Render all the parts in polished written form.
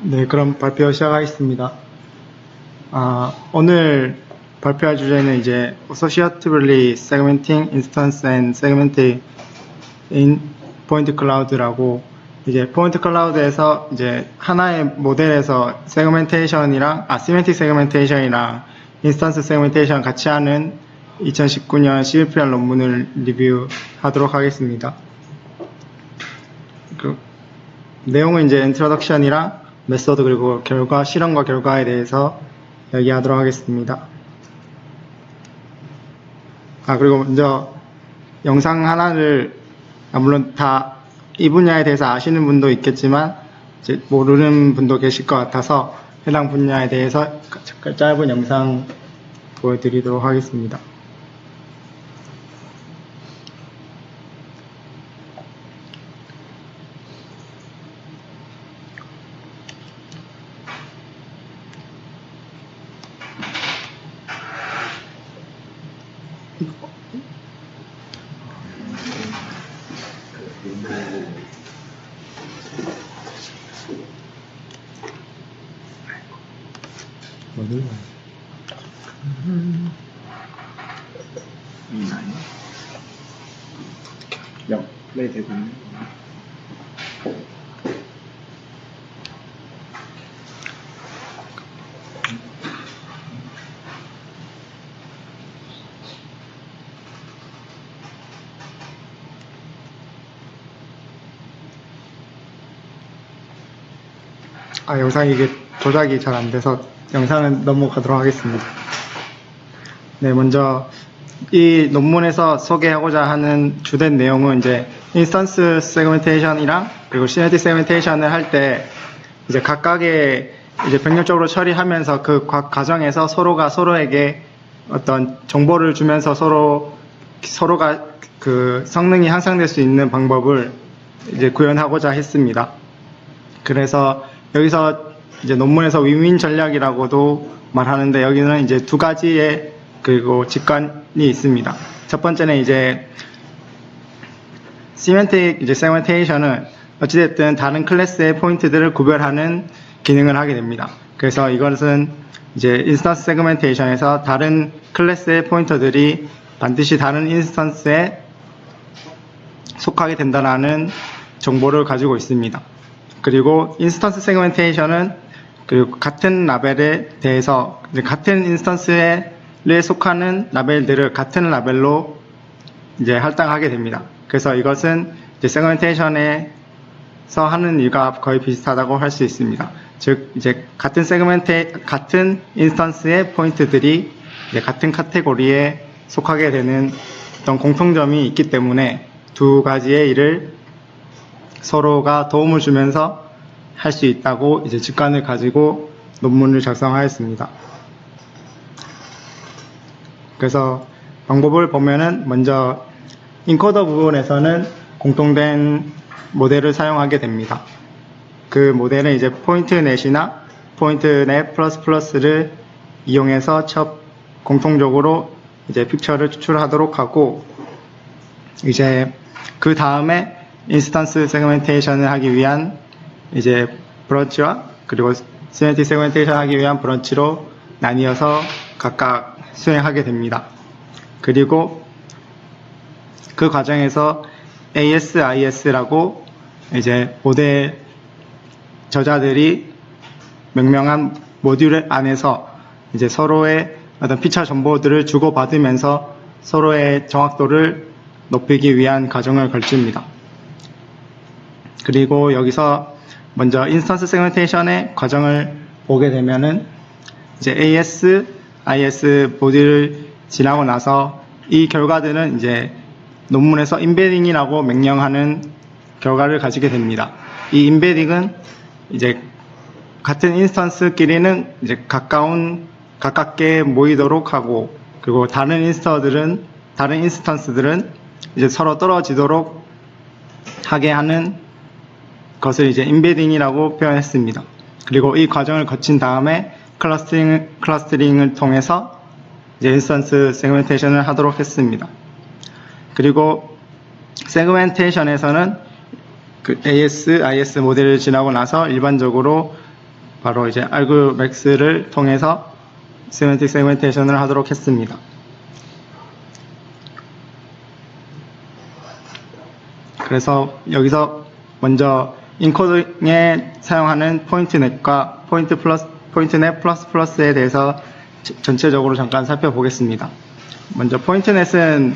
네, 그럼 발표 시작하겠습니다. 오늘 발표할 주제는 이제 Associatively Segmenting Instance and Segmenting in Point Cloud라고, 이제 Point Cloud에서 이제 하나의 모델에서 세그멘테이션이랑 Semantic Segmentation이랑 Instance Segmentation 같이 하는 2019년 CVPR 논문을 리뷰하도록 하겠습니다. 내용은 이제 인트로덕션이랑 메소드 그리고 결과, 실험과 결과에 대해서 이야기하도록 하겠습니다. 그리고 먼저 영상 하나를, 물론 다 이 분야에 대해서 아시는 분도 있겠지만 이제 모르는 분도 계실 것 같아서 해당 분야에 대해서 짧은 영상 보여드리도록 하겠습니다. 플레이 되고 있네. 영상이 이게 조작이 잘 안 돼서 영상은 넘어가도록 하겠습니다. 네, 먼저 이 논문에서 소개하고자 하는 주된 내용은 이제 인스턴스 세그멘테이션이랑 그리고 시네틱 세그멘테이션을 할 때 이제 각각의 이제 병렬적으로 처리하면서 그 과정에서 서로가 서로에게 어떤 정보를 주면서 서로가 그 성능이 향상될 수 있는 방법을 이제 구현하고자 했습니다. 그래서 여기서 이제 논문에서 윈윈 전략이라고도 말하는데, 여기는 이제 두 가지의 그리고 직관이 있습니다. 첫 번째는 이제 시멘틱 이제 세그멘테이션은 어찌됐든 다른 클래스의 포인트들을 구별하는 기능을 하게 됩니다. 그래서 이것은 이제 인스턴스 세그멘테이션에서 다른 클래스의 포인터들이 반드시 다른 인스턴스에 속하게 된다는 정보를 가지고 있습니다. 그리고 인스턴스 세그멘테이션은 그리고 같은 라벨에 대해서 같은 인스턴스에 속하는 라벨들을 같은 라벨로 이제 할당하게 됩니다. 그래서 이것은 이제 세그멘테이션에서 하는 일과 거의 비슷하다고 할 수 있습니다. 즉 이제 같은 인스턴스의 포인트들이 이제 같은 카테고리에 속하게 되는 어떤 공통점이 있기 때문에 두 가지의 일을 서로가 도움을 주면서 할 수 있다고 이제 직관을 가지고 논문을 작성하였습니다. 그래서 방법을 보면은 먼저 인코더 부분에서는 공통된 모델을 사용하게 됩니다. 그 모델은 이제 포인트넷이나 포인트넷 플러스를 이용해서 공통적으로 이제 픽처를 추출하도록 하고, 이제 그 다음에 인스턴스 세그멘테이션을 하기 위한 이제 브런치와 그리고 시네틱 세그멘테이션 하기 위한 브런치로 나뉘어서 각각 수행하게 됩니다. 그리고 그 과정에서 ASIS라고 이제 모델 저자들이 명명한 모듈 안에서 이제 서로의 어떤 피처 정보들을 주고받으면서 서로의 정확도를 높이기 위한 과정을 거칩니다. 그리고 여기서 먼저 인스턴스 세그멘테이션의 과정을 보게 되면은 이제 ASIS 모듈을 지나고 나서 이 결과들은 이제 논문에서 임베딩이라고 명명하는 결과를 가지게 됩니다. 이 임베딩은 이제 같은 인스턴스끼리는 이제 가깝게 모이도록 하고, 그리고 다른 인스턴스들은 이제 서로 떨어지도록 하게 하는 것을 이제 임베딩이라고 표현했습니다. 그리고 이 과정을 거친 다음에 클러스터링을 통해서 이제 인스턴스 세그멘테이션을 하도록 했습니다. 그리고 세그멘테이션에서는 그 AS, IS 모델을 지나고 나서 일반적으로 바로 이제 argmax를 통해서 semantic segmentation을 하도록 했습니다. 그래서 여기서 먼저 인코딩에 사용하는 포인트넷과 포인트넷 플러스에 대해서 전체적으로 잠깐 살펴보겠습니다. 먼저 포인트넷은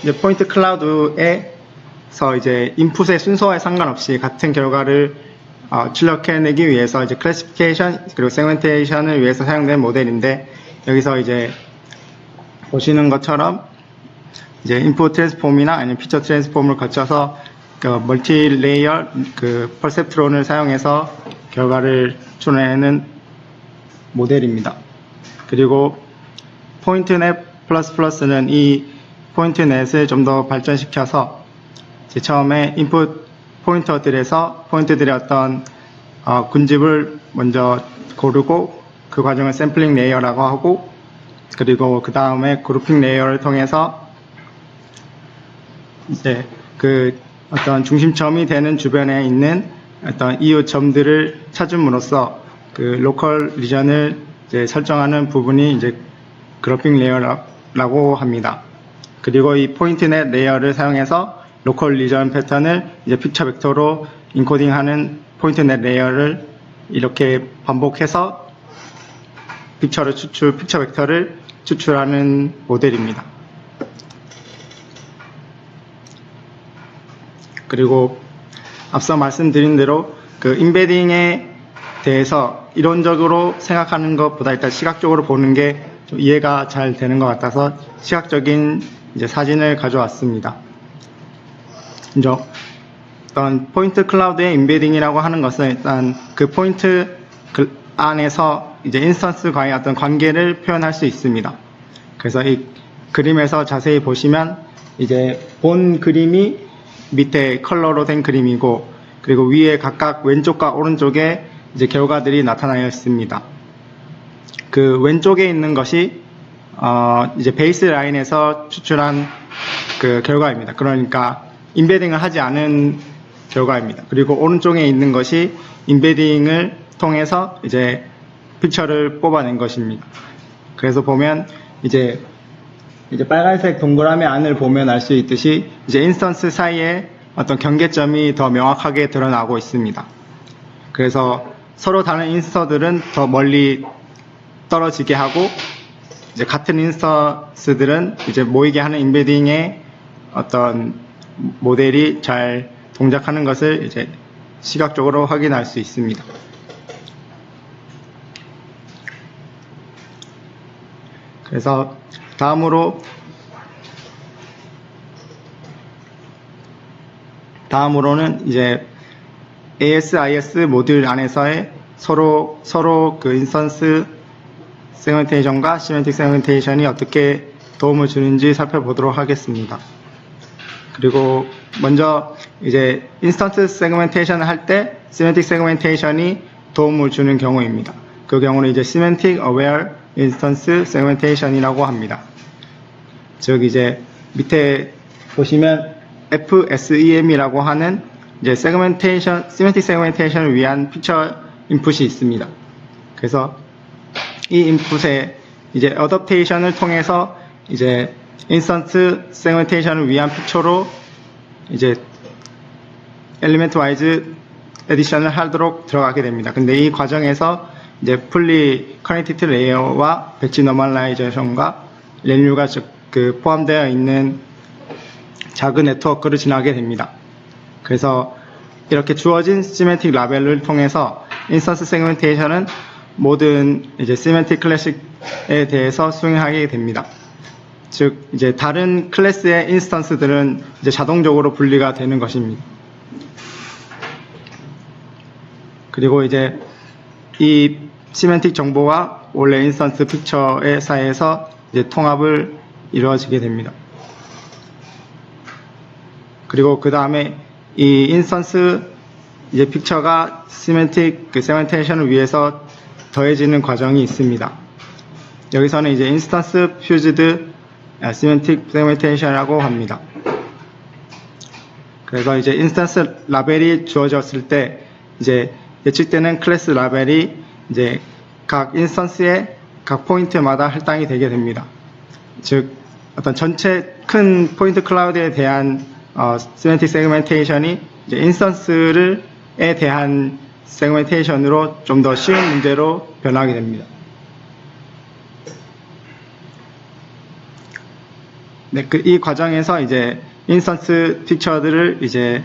이제 포인트 클라우드에서 이제 인풋의 순서에 상관없이 같은 결과를 출력해내기 위해서 이제 클래시피케이션 그리고 세그멘테이션을 위해서 사용된 모델인데, 여기서 이제 보시는 것처럼 이제 인풋 트랜스폼이나 아니면 피처 트랜스폼을 거쳐서 그 멀티 레이어 그 퍼셉트론을 사용해서 결과를 추론해내는 모델입니다. 그리고 포인트넷 플러스는 이 포인트넷을 좀 더 발전시켜서 이제 처음에 인풋 포인터들에서 포인트들의 어떤 군집을 먼저 고르고 그 과정을 샘플링 레이어라고 하고, 그리고 그 다음에 그룹핑 레이어를 통해서 이제 그 어떤 중심점이 되는 주변에 있는 어떤 이웃 점들을 찾음으로써 그 로컬 리전을 이제 설정하는 부분이 이제 그룹핑 레이어라고 합니다. 그리고 이 포인트넷 레이어를 사용해서 로컬 리전 패턴을 이제 픽처 벡터로 인코딩하는 포인트넷 레이어를 이렇게 반복해서 픽처 벡터를 추출하는 모델입니다. 그리고 앞서 말씀드린 대로 그 인베딩에 대해서 이론적으로 생각하는 것보다 일단 시각적으로 보는 게 좀 이해가 잘 되는 것 같아서 시각적인 이제 사진을 가져왔습니다. 이제 어떤 포인트 클라우드의 인베딩이라고 하는 것은 일단 그 포인트 안에서 이제 인스턴스과의 어떤 관계를 표현할 수 있습니다. 그래서 이 그림에서 자세히 보시면 이제 본 그림이 밑에 컬러로 된 그림이고, 그리고 위에 각각 왼쪽과 오른쪽에 이제 결과들이 나타나어 있습니다. 그 왼쪽에 있는 것이 이제 베이스 라인에서 추출한 그 결과입니다. 그러니까 인베딩을 하지 않은 결과입니다. 그리고 오른쪽에 있는 것이 인베딩을 통해서 이제 픽처를 뽑아낸 것입니다. 그래서 보면 이제 빨간색 동그라미 안을 보면 알 수 있듯이 이제 인스턴스 사이에 어떤 경계점이 더 명확하게 드러나고 있습니다. 그래서 서로 다른 인스터들은 더 멀리 떨어지게 하고, 이제 같은 인스턴스들은 이제 모이게 하는 인베딩의 어떤 모델이 잘 동작하는 것을 이제 시각적으로 확인할 수 있습니다. 그래서 다음으로는 이제 ASIS 모듈 안에서의 서로 그 인스턴스 세그멘테이션과 시멘틱 세그멘테이션이 어떻게 도움을 주는지 살펴보도록 하겠습니다. 그리고 먼저 이제 인스턴스 세그멘테이션을 할 때 시멘틱 세그멘테이션이 도움을 주는 경우입니다. 그 경우는 이제 시멘틱 어웨어 인스턴스 세그멘테이션이라고 합니다. 즉 이제 밑에 보시면 FSEM이라고 하는 이제 시멘틱 세그멘테이션을 위한 피처 인풋이 있습니다. 그래서 이 인풋에 이제 어댑테이션을 통해서 이제 인스턴스 세그멘테이션을 위한 피처로 이제 엘리멘트 와이즈 에디션을 하도록 들어가게 됩니다. 근데 이 과정에서 이제 풀리 커넥티드 레이어와 배치 노멀라이제이션과 렌류가 그 포함되어 있는 작은 네트워크를 지나게 됩니다. 그래서 이렇게 주어진 시멘틱 라벨을 통해서 인스턴스 세그멘테이션은 모든 이제 시멘틱 클래식에 대해서 수행하게 됩니다. 즉 이제 다른 클래스의 인스턴스들은 이제 자동적으로 분리가 되는 것입니다. 그리고 이제 이 시멘틱 정보와 원래 인스턴스 픽처의 사이에서 이제 통합을 이루어지게 됩니다. 그리고 그 다음에 이 인스턴스 이제 픽처가 시멘틱 세그멘테이션을 위해서 더해지는 과정이 있습니다. 여기서는 이제 인스턴스 퓨즈드 시멘틱 세그멘테이션이라고 합니다. 그래서 이제 인스턴스 라벨이 주어졌을 때 이제 예측되는 클래스 라벨이 이제 각 인스턴스의 각 포인트마다 할당이 되게 됩니다. 즉 어떤 전체 큰 포인트 클라우드에 대한 세멘틱 세그멘테이션이 이제 인스턴스에 대한 세그멘테이션으로 좀 더 쉬운 문제로 변하게 됩니다. 네, 이 과정에서 이제 인스턴스 픽처들을 이제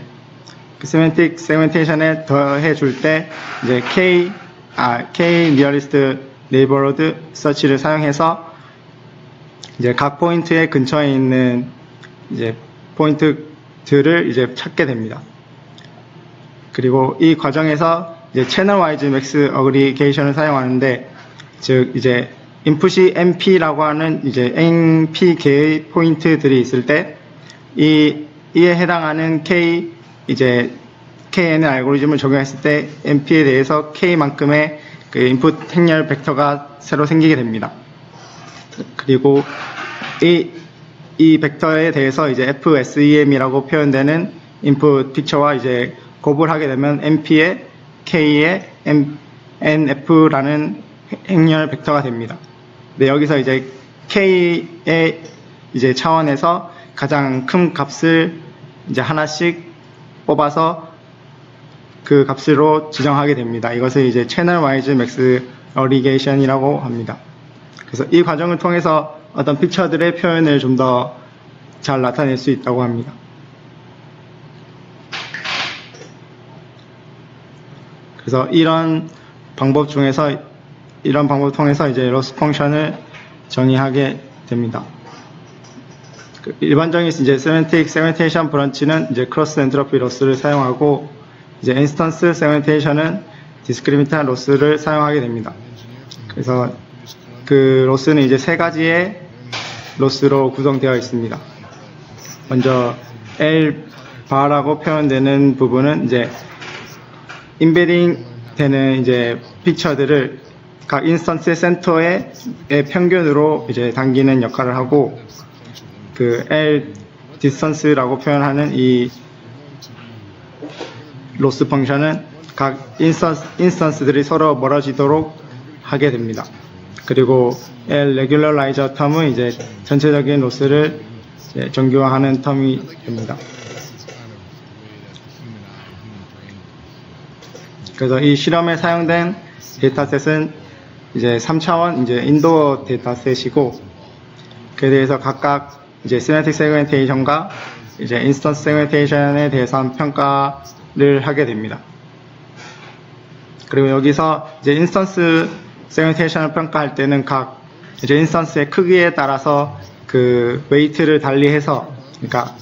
그 세멘틱 세그멘테이션에 더해 줄 때 이제 K nearest neighborhood search를 사용해서 이제 각 포인트의 근처에 있는 이제 포인트들을 이제 찾게 됩니다. 그리고 이 과정에서 이제 채널 와이즈 맥스 어그리게이션을 사용하는데, 즉 이제 인풋이 NP라고 하는 이제 NP 개의 포인트들이 있을 때 이에 해당하는 이제 KNN 알고리즘을 적용했을 때 NP에 대해서 K만큼의 그 인풋 행렬 벡터가 새로 생기게 됩니다. 그리고 이 벡터에 대해서 이제 FSEM이라고 표현되는 인풋 픽처와 이제 곱을 하게 되면 NP의 K의 NF라는 행렬 벡터가 됩니다. 네, 여기서 이제 K의 이제 차원에서 가장 큰 값을 이제 하나씩 뽑아서 그 값으로 지정하게 됩니다. 이것을 이제 채널 와이즈 맥스 어리게이션이라고 합니다. 그래서 이 과정을 통해서 어떤 픽처들의 표현을 좀 더 잘 나타낼 수 있다고 합니다. 그래서 이런 방법 통해서 이제 로스 펑션을 정의하게 됩니다. 일반적인 이제 세멘틱 세그멘테이션 브런치는 이제 크로스 엔트로피 로스를 사용하고, 이제 인스턴스 세그멘테이션은 디스크리미넌트 로스를 사용하게 됩니다. 그래서 그 로스는 이제 세 가지의 로스로 구성되어 있습니다. 먼저 L 바라고 표현되는 부분은 이제 인베딩 되는 이제 픽처들을 각 인스턴스의 센터의 평균으로 이제 당기는 역할을 하고, 그 L 디스턴스라고 표현하는 이 로스 펑션은 각 인스턴스들이 서로 멀어지도록 하게 됩니다. 그리고 L 레귤러라이저 텀은 이제 전체적인 로스를 이제 정교화하는 텀이 됩니다. 그래서 이 실험에 사용된 데이터셋은 이제 3차원 이제 인도어 데이터셋이고, 그에 대해서 각각 이제 세멘틱 세그멘테이션과 이제 인스턴스 세그멘테이션에 대해서 한 평가를 하게 됩니다. 그리고 여기서 이제 인스턴스 세그멘테이션을 평가할 때는 각 이제 인스턴스의 크기에 따라서 그 웨이트를 달리해서, 그러니까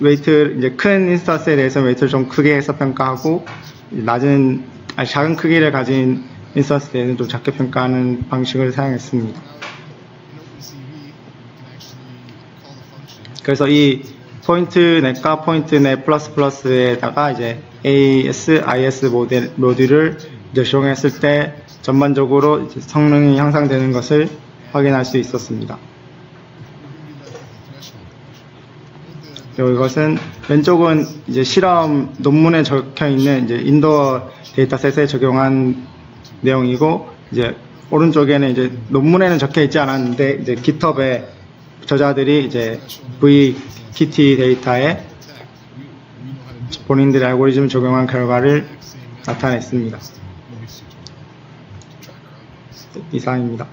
이제 큰 인스턴스에 대해서 웨이트를 좀 크게 해서 평가하고, 작은 크기를 가진 인스턴스에 대해서는 좀 작게 평가하는 방식을 사용했습니다. 그래서 이 포인트넷과 포인트넷 플러스에다가 이제 ASIS 모듈을 이제 적용했을 때 전반적으로 이제 성능이 향상되는 것을 확인할 수 있었습니다. 그리고 이것은 왼쪽은 이제 실험 논문에 적혀 있는 이제 인도어 데이터셋에 적용한 내용이고, 이제 오른쪽에는 이제 논문에는 적혀 있지 않았는데 이제 GitHub에 저자들이 이제 VKT 데이터에 본인들의 알고리즘을 적용한 결과를 나타냈습니다. 이상입니다.